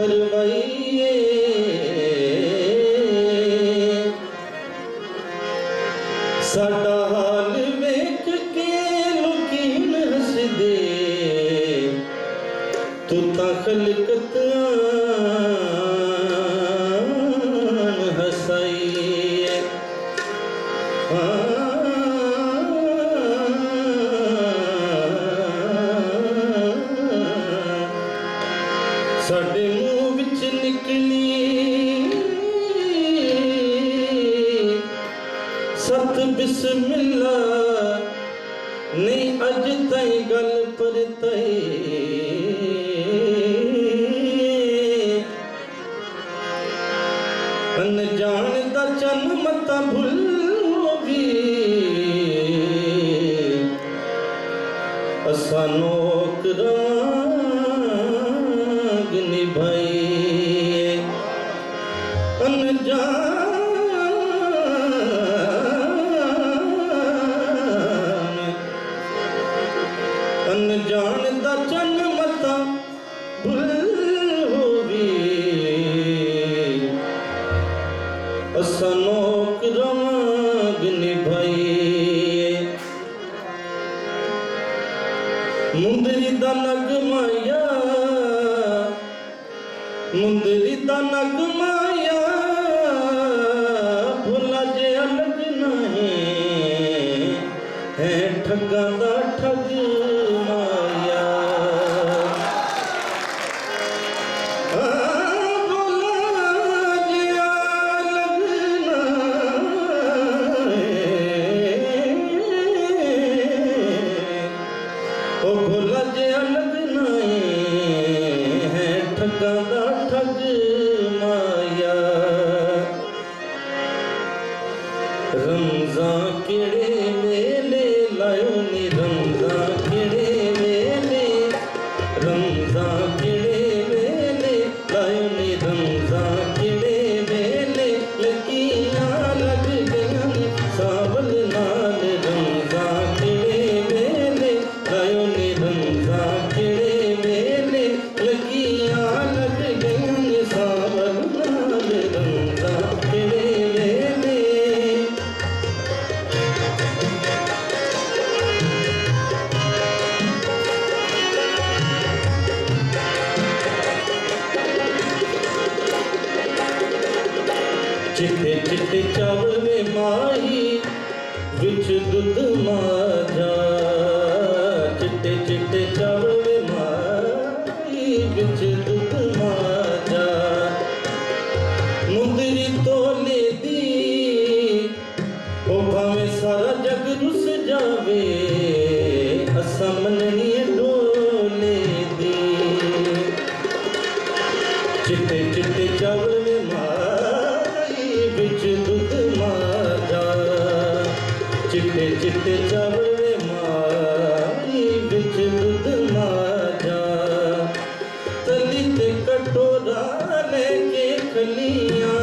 करवाइए साडा हाल वेख के लोकीन हस दे तू ता खलकत हसाइए साडे मुँह विच निकली सत बिस्मिल्ला नहीं अज ताई गल पर ताई अनजान दा चन मता भुलो भी असा नौकरां निभाइए अनजान दा चन मता भुलो भी असा नौकरां निभाइए मुंदरी दा नगमाया मुंदरी दा नगमाया भुला जे अलग नहीं है ठगा दा ठग माया भुला जे अलग नहीं ओ भुला जे अलग नहीं है ठगा दा ठग माया रमज़ां केड़े वेले लायो नी रमज़ां केड़े वेले रमज़ां केड़े वेले लायो नी रमज़ां केड़े वेले लकीयां लग गईयां नी सावल नाल रमज़ां केड़े वेले लायो नी रमज़ां केड़े वेले लकीयां लग गईयां नी सावल नाल रमज़ां केड़े वेले चिट्टे चिट्टे चावल में माही विच दुध माजा चिट्टे चिट्टे चावल में माही विच दुध माजा मुंदरी तोले दी ओ भावे सारा जग रुस जावे असा मननी डोले दी चिट्टे चिट्टे चावल में माही विच दुध माजा चिट्टे चिट्टे चावल में माही विच दुध माजा तली ते कटोरा लेके खलियां